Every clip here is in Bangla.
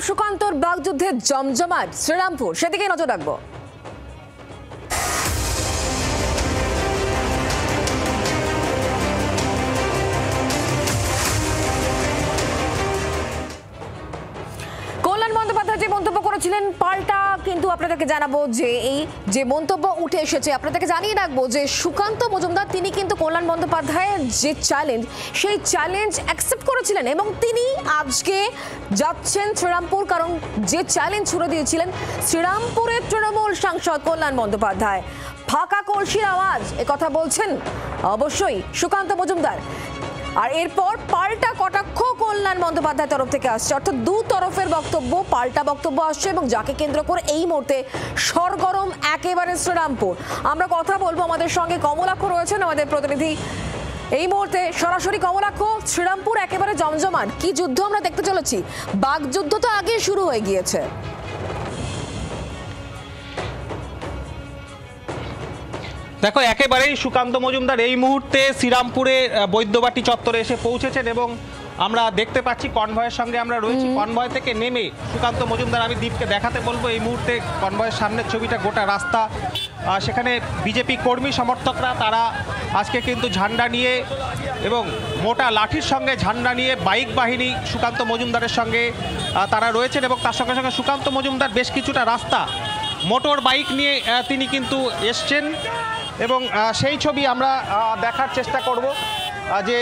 সুকান্তর বাগযুদ্ধে জমজমাট শ্রীরামপুর, সেদিকে নজর রাখবো। কল্যাণ বন্দ্যোপাধ্যায় যে মন্তব্য করেছিলেন পাল্টা কিন্তু আপনাদেরকে জানাবো যে এই যে মন্তব্য উঠে এসেছে আপনাদেরকে জানিয়ে রাখবো যে সুকান্ত মজুমদার তিনি কিন্তু কল্যাণ বন্দ্যোপাধ্যায়ের যে চ্যালেঞ্জ সেই চ্যালেঞ্জ অ্যাকসেপ্ট করেছিলেন এবং তিনি আজকে যাচ্ছেন শ্রীরামপুর, কারণ যে চ্যালেঞ্জ ছুড়ে দিয়েছিলেন শ্রীরামপুরের তৃণমূল সাংসদ কল্যাণ বন্দ্যোপাধ্যায়। ফাঁকা কলসির আওয়াজ কথা বলছেন অবশ্যই সুকান্ত মজুমদার। আর এরপর পাল্টা কটাক্ষ কল্যাণ বন্দ্যোপাধ্যায়ের তরফ থেকে আসছে, অর্থাৎ দু তরফের বক্তব্য, পাল্টা বক্তব্য আসছে এবং যাকে কেন্দ্র করে এই মুহূর্তে সরগরম একেবারে শ্রীরামপুর। আমরা কথা বলবো, আমাদের সঙ্গে কমলাক্ষ রয়েছেন আমাদের প্রতিনিধি এই মুহূর্তে সরাসরি। কমলাক্ষ, শ্রীরামপুর একেবারে জমজমাট, কি যুদ্ধ আমরা দেখতে চলেছি? বাগযুদ্ধ তো আগে শুরু হয়ে গিয়েছে। দেখো, একেবারেই সুকান্ত মজুমদার এই মুহূর্তে শ্রীরামপুরে বৈদ্যবাটি চত্বরে এসে পৌঁছেছেন এবং আমরা দেখতে পাচ্ছি কনভয়ের সঙ্গে আমরা রয়েছি। কনভয় থেকে নেমে সুকান্ত মজুমদার, আমি দীপকে দেখাতে বলবো এই মুহূর্তে কনভয়ের সামনের ছবিটা, গোটা রাস্তা সেখানে বিজেপি কর্মী সমর্থকরা তারা আজকে কিন্তু ঝান্ডা নিয়ে এবং মোটা লাঠির সঙ্গে ঝান্ডা নিয়ে বাইক বাহিনী সুকান্ত মজুমদারের সঙ্গে তারা রয়েছেন এবং তার সঙ্গে সঙ্গে সুকান্ত মজুমদার বেশ কিছুটা রাস্তা মোটর বাইক নিয়ে তিনি কিন্তু এসছেন এবং সেই ছবি আমরা দেখার চেষ্টা করব যে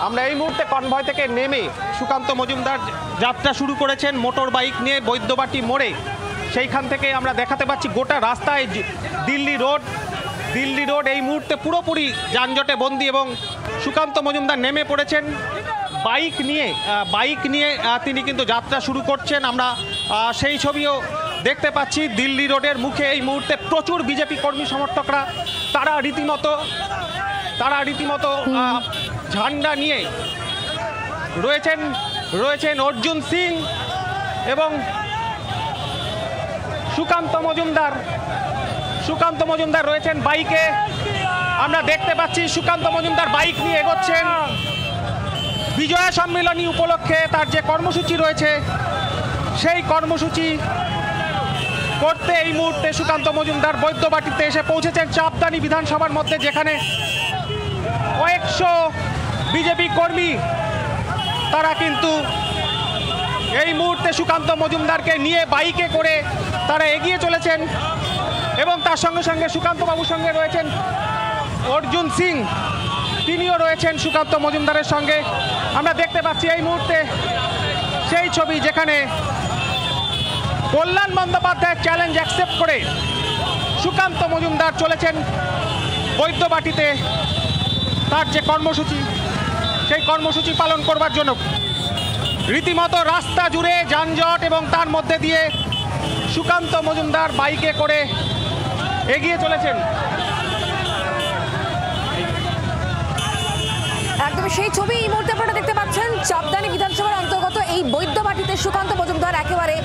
আমরা এই মুহূর্তে কনভয় থেকে নেমে সুকান্ত মজুমদার যাত্রা শুরু করেছেন মোটর বাইক নিয়ে বৈদ্যবাটি মোড়ে। সেইখান থেকে আমরা দেখাতে পাচ্ছি গোটা রাস্তায় দিল্লি রোড এই মুহূর্তে পুরোপুরি যানজটে বন্দী এবং সুকান্ত মজুমদার নেমে পড়েছেন বাইক নিয়ে তিনি কিন্তু যাত্রা শুরু করছেন। আমরা সেই ছবিও দেখতে পাচ্ছি দিল্লি রোডের মুখে এই মুহূর্তে প্রচুর বিজেপি কর্মী সমর্থকরা তারা রীতিমতো ঝান্ডা নিয়ে রয়েছেন অর্জুন সিং এবং সুকান্ত মজুমদার রয়েছেন বাইকে। আমরা দেখতে পাচ্ছি সুকান্ত মজুমদার বাইক নিয়ে এগোচ্ছেন। বিজয়া সম্মেলনী উপলক্ষে তার যে কর্মসূচি রয়েছে সেই কর্মসূচি করতে এই মুহূর্তে সুকান্ত মজুমদার বৈদ্যবাটিতে এসে পৌঁছেছেন চাপদানি বিধানসভার মধ্যে, যেখানে কয়েকশো বিজেপি কর্মী তারা কিন্তু এই মুহূর্তে সুকান্ত মজুমদারকে নিয়ে বাইকে করে তারা এগিয়ে চলেছেন এবং তার সঙ্গে সঙ্গে সুকান্তবাবুর সঙ্গে রয়েছেন অর্জুন সিং, তিনিও রয়েছেন সুকান্ত মজুমদারের সঙ্গে। আমরা দেখতে পাচ্ছি এই মুহূর্তে সেই ছবি যেখানে কল্যাণ বন্দ্যোপাধ্যায়ের চ্যালেঞ্জ অ্যাকসেপ্ট করে সুকান্ত মজুমদার চলেছেন বৈদ্যবাটিতে তার যে কর্মসূচি সেই কর্মসূচি পালন করবার জন্য। রীতিমতো রাস্তা জুড়ে যানজট এবং তার মধ্যে দিয়ে সুকান্ত মজুমদার বাইকে করে এগিয়ে চলেছেন। একদমই সেই ছবি এই মুহূর্তে আপনারা দেখতে পাচ্ছেন চাপদানি বিধানসভার অন্তর্গত এই বৈদ্যবাটিতে সুকান্ত মজুমদার একেবারে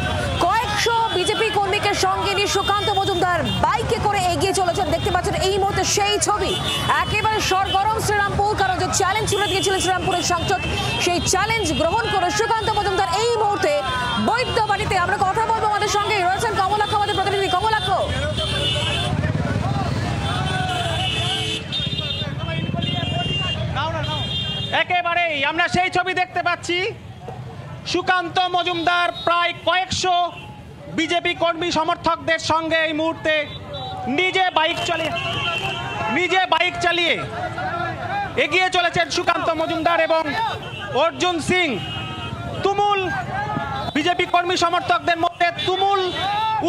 কয়েকশো বিজেপি কর্মীকে সঙ্গে নিয়ে সুকান্ত মজুমদার বাইকে করে এগিয়ে চলেছেন। দেখতে পাচ্ছেন এই মুহূর্তে সেই ছবি, একেবারে সরগরম শ্রীরামপুর, কারণ যে চ্যালেঞ্জ ছুড়ে দিয়েছিলেন শ্রীরামপুরের সাংসদ সেই চ্যালেঞ্জ গ্রহণ করে সুকান্ত মজুমদার এই মুহূর্তে বৈদ্যবাটিতে। আমরা কথা বলবো, আমাদের সঙ্গে রয়েছেন কমলাক্ষ, আমাদের প্রতিনিধি। কমলাক্ষ, একেবারেই আমরা সেই ছবি দেখতে পাচ্ছি সুকান্ত মজুমদার প্রায় কয়েকশো বিজেপি কর্মী সমর্থকদের সঙ্গে এই মুহূর্তে নিজে বাইক চালিয়ে এগিয়ে চলেছেন সুকান্ত মজুমদার এবং অর্জুন সিং। তুমুল বিজেপি কর্মী সমর্থকদের মধ্যে তুমুল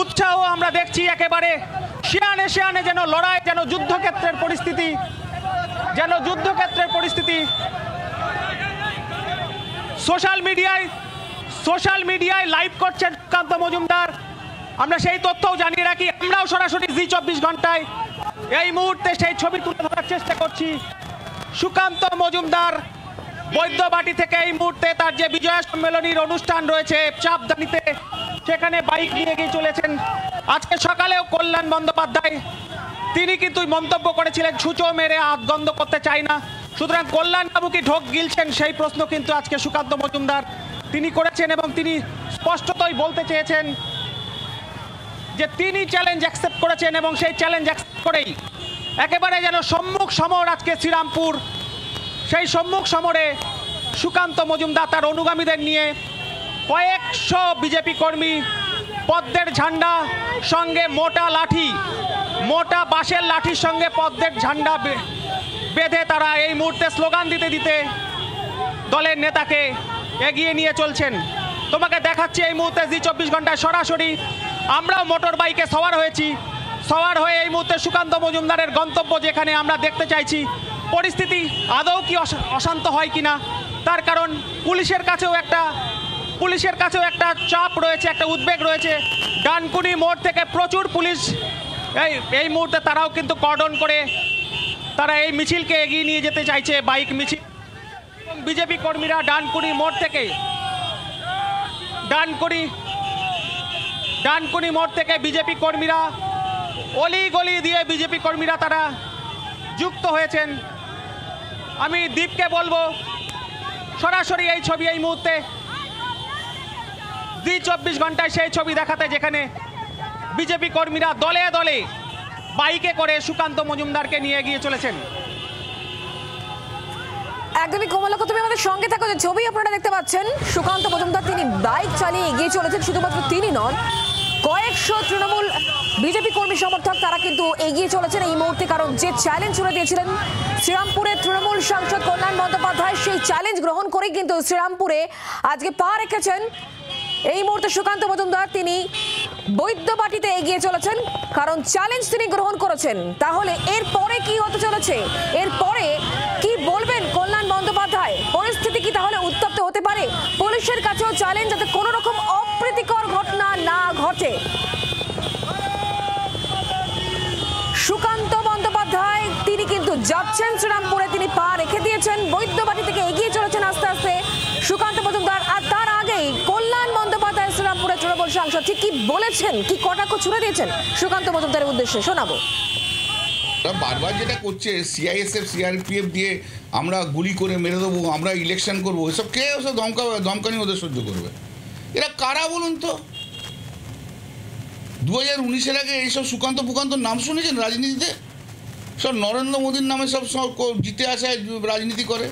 উৎসাহ আমরা দেখছি, একেবারে শিয়ানে যেন লড়াই, যেন যুদ্ধক্ষেত্রের পরিস্থিতি। সোশ্যাল মিডিয়ায় লাইভ করছেন সুকান্ত মজুমদার। আমরা সেই তথ্যও জানিয়ে রাখি, আমরাও সরাসরি জি24 ঘন্টায় এই মুহূর্তে সেই ছবি তুলে ধরার চেষ্টা করছি। সুকান্ত মজুমদার বৈদ্যবাটি থেকে এই মুহূর্তে তার যে বিজয়া সম্মেলনীর অনুষ্ঠান রয়েছে চাপদানিতে, সেখানে বাইক নিয়ে গিয়ে চলেছেন। আজকে সকালেও কল্যাণ বন্দ্যোপাধ্যায় তিনি কিন্তু মন্তব্য করেছিলেন ছুঁচো মেরে হাত গন্ধ করতে চাই না, সুতরাং কল্যাণবাবু কি ঢোক গিলছেন সেই প্রশ্ন কিন্তু আজকে সুকান্ত মজুমদার তিনি করেছেন এবং তিনি স্পষ্টতই বলতে চেয়েছেন যে তিনি চ্যালেঞ্জ অ্যাকসেপ্ট করেছেন এবং সেই চ্যালেঞ্জ অ্যাকসেপ্ট করেই একেবারে যেন সম্মুখ সমর আজকে শ্রীরামপুর, সেই সম্মুখ সমরে সুকান্ত মজুমদার তার অনুগামীদের নিয়ে কয়েকশো বিজেপি কর্মী পদ্মের ঝান্ডা সঙ্গে মোটা বাঁশের লাঠির সঙ্গে পদ্মের ঝান্ডা বেঁধে তারা এই মুহূর্তে স্লোগান দিতে দিতে দলের নেতাকে এগিয়ে নিয়ে চলছেন। তোমাকে দেখাচ্ছি এই মুহূর্তে জি 24 ঘন্টায় সরাসরি আমরাও মোটর বাইকে সওয়ার হয়ে এই মুহূর্তে সুকান্ত মজুমদারের গন্তব্য যেখানে আমরা দেখতে চাইছি পরিস্থিতি আদৌ কি অশান্ত হয় কিনা, তার কারণ পুলিশের কাছেও একটা চাপ রয়েছে, একটা উদ্বেগ রয়েছে। ডানকুনি মোড় থেকে প্রচুর পুলিশ এই মুহূর্তে তারাও কিন্তু কর্ডন করে তারা এই মিছিলকে এগিয়ে নিয়ে যেতে চাইছে, বাইক মিছিল। এবং বিজেপি কর্মীরা ডানকুনি মোড় থেকে বিজেপি কর্মীরা অলি গলি দিয়ে বিজেপি কর্মীরা তারা যুক্ত হয়েছেন। আমি দীপকে বলবো সরাসরি এই ছবি এই মুহূর্তে জি 24 ঘন্টায় সেই ছবি দেখাতে, যেখানে বিজেপি কর্মীরা দলে দলে বাইকে করে সুকান্ত মজুমদারকে নিয়ে এগিয়ে চলেছেন। একদমই কমলাক্ষ, তুমি আমাদের সঙ্গে থাকো। যে ছবি আপনারা দেখতে পাচ্ছেন, সুকান্ত মজুমদার তিনি বাইক চালিয়ে এগিয়ে চলেছেন। শুধুমাত্র তিনি নন, কয়েকশো তৃণমূল বিজেপি কর্মী সমর্থক তারা কিন্তু এগিয়ে চলেছেন এই মুহূর্তে, কারণ যে চ্যালেঞ্জ ছুড়ে দিয়েছিলেন শ্রীরামপুরের তৃণমূল সাংসদ কল্যাণ বন্দ্যোপাধ্যায়, সেই চ্যালেঞ্জ গ্রহণ করেই কিন্তু শ্রীরামপুরে আজকে পা রেখেছেন এই মুহূর্তে সুকান্ত মজুমদার। তিনি বৈদ্যবাটিতে এগিয়ে চলেছেন, কারণ চ্যালেঞ্জ তিনি গ্রহণ করেছেন। তাহলে এরপরে কি হতে চলেছে, এরপরে কি বলবেন কল্যাণ বন্দ্যোপাধ্যায়? পরিস্থিতি কি তাহলে উত্তপ্ত হতে পারে? পুলিশের কাছেও চ্যালেঞ্জ যাতে কোনো রকম অপ্রীতিকর ঘটনা না ঘটে। সুকান্ত বন্দ্যোপাধ্যায় তিনি কিন্তু যাচ্ছেন শ্রীরামপুরে, তিনি পা রেখে দিয়েছেন, বৈদ্যবাটি থেকে এগিয়ে চলেছেন আস্তে আস্তে সুকান্ত মজুমদার। আর তার আগেই কল্যাণ বন্দ্যোপাধ্যায় শ্রীরামপুরে তৃণমূল সাংসদ ঠিক কি বলেছেন, কি কটাক্ষ ছুড়ে দিয়েছেন সুকান্ত মজুমদারের উদ্দেশ্যে শোনাবো। বারবার যেটা করছে সিআইএসএফ সিআরপিএফ দিয়ে আমরা গুলি করে মেরে দেবো, আমরা ইলেকশন করবো, এসব কে ওসব ধমকানি ওদের সহ্য করবে? এরা কারা বলুন তো? 2019-এর আগে এইসব সুকান্ত নাম শুনেছেন রাজনীতিতে? সব নরেন্দ্র মোদীর নামে সব জিতে আসায় রাজনীতি করে।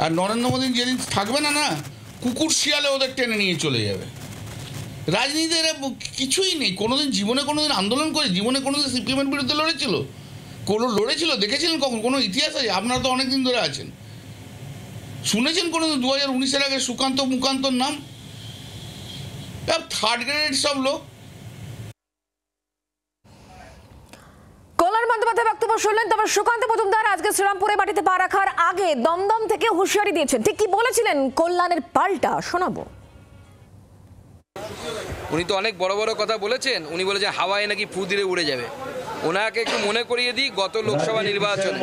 আর নরেন্দ্র মোদী যেদিন থাকবে না, কুকুর শিয়ালে ওদের টেনে নিয়ে চলে যাবে। রাজনীতিতে এরা কিছুই নেই। জীবনে কোনোদিন আন্দোলন করে, জীবনে কোনোদিন সিপিএমের বিরুদ্ধে লড়েছিল দেখেছিলেন কখন? কোনো ইতিহাস আছে? আপনারা তো অনেকদিন ধরে আছেন, শুনেছেন কোনোদিন 2019-এর আগে সুকান্ত মুকান্তর নাম? থার্ড গ্রেড সব লোক। কল্যাণ বন্দ্যোপাধ্যায় বক্তব্য শুনলেন। তবে সুকান্ত মজুমদার আজকে শ্রীরামপুরে মাটিতে পা রাখার আগে দমদম থেকে হুঁশিয়ারি দিয়েছেন। ঠিক কি বলেছিলেন কল্যাণের পাল্টা শোনাবো। উনি তো অনেক বড় বড় কথা বলেছেন। উনি বলেছেন হাওয়ায় নাকি ফু দিলে উড়ে যাবে। ওনাকে একটু মনে করিয়ে দিই, গত লোকসভা নির্বাচনে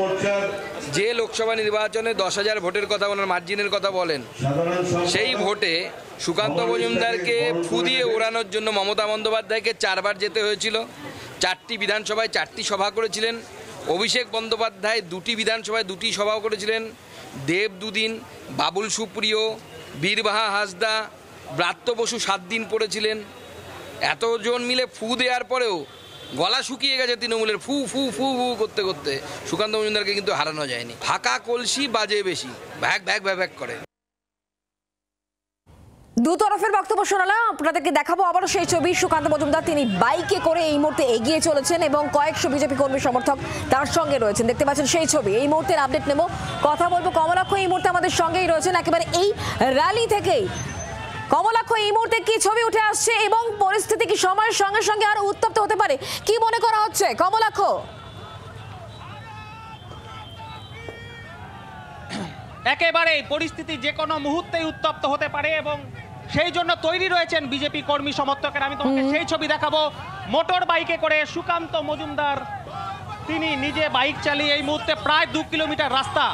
যে লোকসভা নির্বাচনে 10,000 ভোটের কথা, ওনার মার্জিনের কথা বলেন, সেই ভোটে সুকান্ত মজুমদারকে ফু দিয়ে ওড়ানোর জন্য মমতা বন্দ্যোপাধ্যায়কে 4 বার যেতে হয়েছিল। 4টি বিধানসভায় 4টি সভা করেছিলেন। অভিষেক বন্দ্যোপাধ্যায় 2টি বিধানসভায় 2টি সভাও করেছিলেন। দেব 2 দিন, বাবুল সুপ্রিয়, বীরবাহা হাসদা, ব্রাত্য বসু 7 দিন পড়েছিলেন। এতজন মিলে ফু দেওয়ার পরেও গলা শুকিয়ে গেছে তৃণমূলের। ফু ফু ফু ফু করতে করতে সুকান্ত মজুমদারকে কিন্তু হারানো যায়নি। ফাঁকা কলসি বাজে বেশি, ভ্যাক ভ্যাক ভ্যাক করে। দু তরফের বক্তব্য শোনালাম, আপনাদেরকে দেখাবো আবারও সেই ছবি। সুকান্ত মজুমদার তিনি বাইকে করে এই মুহূর্তে এগিয়ে চলেছেন এবং কয়েকশো বিজেপি কর্মী সমর্থক তার সঙ্গে রয়েছেন। দেখতে পাচ্ছেন সেই ছবি। এই মুহূর্তের আপডেট নেব, কথা বলবো। কমলাক্ষ এই মুহূর্তে আমাদের সঙ্গেই রয়েছেন একেবারে এই র্যালি থেকেই। কমলাক্ষ, এই মুহূর্তে কি ছবি উঠে আসছে এবং পরিস্থিতি কি সময়ের সঙ্গে সঙ্গে আরো উত্তপ্ত হতে পারে, কি মনে করা হচ্ছে কমলাক্ষ? একেবারে পরিস্থিতি যে কোনো মুহূর্তেই উত্তপ্ত হতে পারে এবং সেই জন্য তৈরি রয়েছেন বিজেপি কর্মী সমর্থকেরা। আমি তোমাকে সেই ছবি দেখাবো। মোটর বাইকে করে সুকান্ত মজুমদার তিনি নিজে বাইক চালিয়ে এই মুহূর্তে প্রায় 2 কিলোমিটার রাস্তা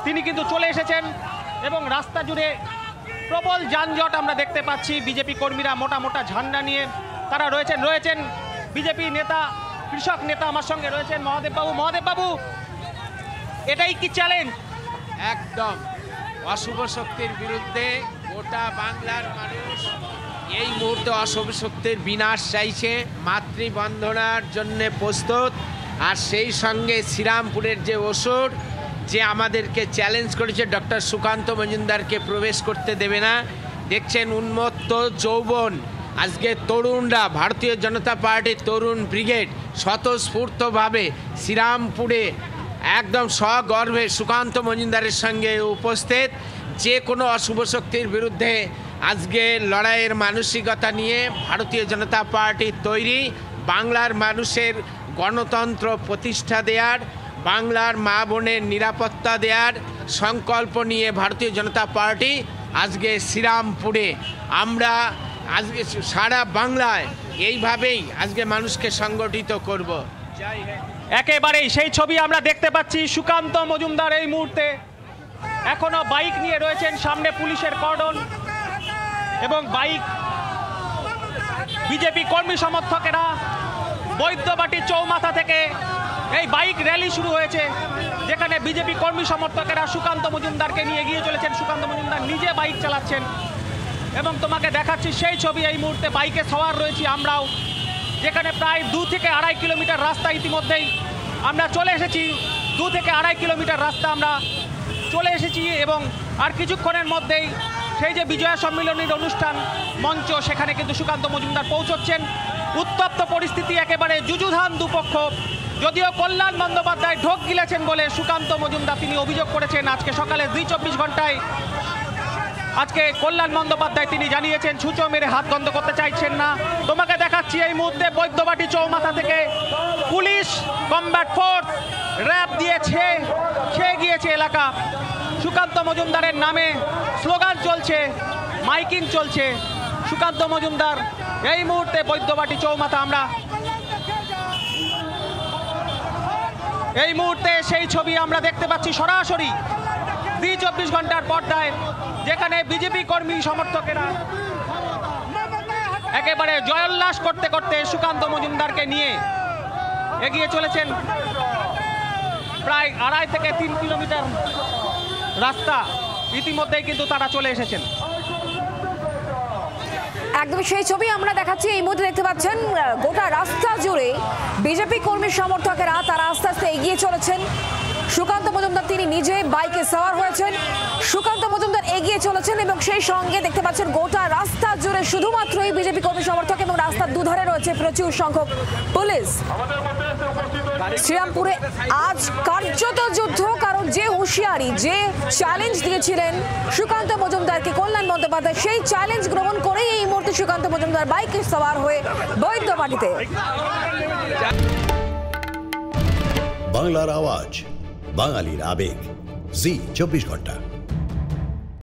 তিনি কিন্তু চলে এসেছেন এবং রাস্তা জুড়ে প্রবল যানজট আমরা দেখতে পাচ্ছি। বিজেপি কর্মীরা মোটা মোটা ঝান্ডা নিয়ে তারা রয়েছেন বিজেপি নেতা, কৃষক নেতা আমার সঙ্গে রয়েছেন মহাদেব বাবু। এটাই কি চ্যালেঞ্জ? একদম অশুভ শক্তির বিরুদ্ধে গোটা বাংলার মানুষ এই মুহূর্তে অশুভ শক্তির বিনাশ চাইছে, মাতৃবন্ধনার জন্য প্রস্তুত। আর সেই সঙ্গে শ্রীরামপুরের যে অসুর যে আমাদেরকে চ্যালেঞ্জ করেছে ডক্টর সুকান্ত মজুমদারকে প্রবেশ করতে দেবে না। দেখছেন উন্মত্ত যৌবন, আজকে তরুণরা, ভারতীয় জনতা পার্টির তরুণ ব্রিগেড স্বতঃস্ফূর্তভাবে শ্রীরামপুরে একদম সগর্বে সুকান্ত মজুমদারের সঙ্গে উপস্থিত। যে কোনো অশুভ শক্তির বিরুদ্ধে আজকে লড়াইয়ের মানসিকতা নিয়ে ভারতীয় জনতা পার্টি তৈরি। বাংলার মানুষের গণতন্ত্র প্রতিষ্ঠা দেওয়ার, বাংলার মা বোনের নিরাপত্তা দেওয়ার সংকল্প নিয়ে ভারতীয় জনতা পার্টি আজকে শ্রীরামপুরে, আমরা আজকে সারা বাংলায় এইভাবেই আজকে মানুষকে সংগঠিত করব। একেবারেই সেই ছবি আমরা দেখতে পাচ্ছি। সুকান্ত মজুমদার এই মুহূর্তে এখনো বাইক নিয়ে রয়েছেন, সামনে পুলিশের কর্ডন এবং বাইক বিজেপি কর্মী সমর্থকেরা বৈদ্যবাটি চৌমাথা থেকে এই বাইক র্যালি শুরু হয়েছে, যেখানে বিজেপি কর্মী সমর্থকেরা সুকান্ত মজুমদারকে নিয়ে এগিয়ে চলেছেন। সুকান্ত মজুমদার নিজে বাইক চালাচ্ছেন এবং তোমাকে দেখাচ্ছি সেই ছবি। এই মুহূর্তে বাইকে সওয়ার রয়েছি আমরাও, যেখানে প্রায় 2 থেকে 2.5 কিলোমিটার রাস্তা ইতিমধ্যেই আমরা চলে এসেছি। 2 থেকে 2.5 কিলোমিটার রাস্তা আমরা চলে এসেছি এবং আর কিছুক্ষণের মধ্যেই সেই যে বিজয়া সম্মিলনীর অনুষ্ঠান মঞ্চ, সেখানে কিন্তু সুকান্ত মজুমদার পৌঁছচ্ছেন। উত্তপ্ত পরিস্থিতি, একেবারে যুযুধান দুপক্ষ। যদিও কল্যাণ বন্দ্যোপাধ্যায় ঢোক গিলেছেন বলে সুকান্ত মজুমদার তিনি অভিযোগ করেছেন। আজকে সকালে 24 ঘন্টায় আজকে কল্যাণ বন্দ্যোপাধ্যায় তিনি জানিয়েছেন ছুঁচো মেরে হাত বন্ধ করতে চাইছেন না। তোমাকে দেখাচ্ছি এই মুহূর্তে বৈদ্যবাটি চৌমাথা থেকে পুলিশ, কমব্যাট ফোর্স, র্যাব দিয়ে ছেয়ে গিয়েছে এলাকা। সুকান্ত মজুমদারের নামে স্লোগান চলছে, মাইকিং চলছে। সুকান্ত মজুমদার এই মুহূর্তে বৈদ্যবাটি চৌমাথা, আমরা এই মুহূর্তে সেই ছবি আমরা দেখতে পাচ্ছি সরাসরি 24 ঘন্টার পর্দায়, যেখানে বিজেপি কর্মী সমর্থকেরা একেবারে জয়োল্লাস করতে করতে সুকান্ত মজুমদারকে নিয়ে এগিয়ে চলেছেন। প্রায় 2.5 থেকে 3 কিলোমিটার রাস্তা ইতিমধ্যেই কিন্তু তারা চলে এসেছেন। একদম সেই ছবি আমরা দেখাচ্ছি। এই মুহূর্তে দেখতে পাচ্ছেন গোটা রাস্তা জুড়ে বিজেপি কর্মী সমর্থকেরা তারা আস্তে আস্তে এগিয়ে চলেছেন। সুকান্ত মজুমদার তিনি নিজে বাইকে সওয়ার হয়েছেন, সুকান্ত মজুমদার এগিয়ে চলেছেন এবং সেই সঙ্গে দেখতে পাচ্ছেন গোটা রাস্তা জুড়ে শুধুমাত্রই বিজেপি কর্মী সমর্থক এবং রাস্তার দুধারে রয়েছে প্রচুর সংখ্যক পুলিশ। শ্রীরামপুরে আজ কার্যত যুদ্ধ, কারণ যে হুঁশিয়ারি, যে চ্যালেঞ্জ দিয়েছিলেন সুকান্ত মজুমদারকে কল্যাণ বন্দ্যোপাধ্যায়, সেই চ্যালেঞ্জ গ্রহণ করেই এই মুহূর্তে সুকান্ত মজুমদার বাইকে সওয়ার হয়ে বৈদ্যবাটিতে। বাংলার আওয়াজ, বাঙালির আবেগ, জি 24 ঘন্টা।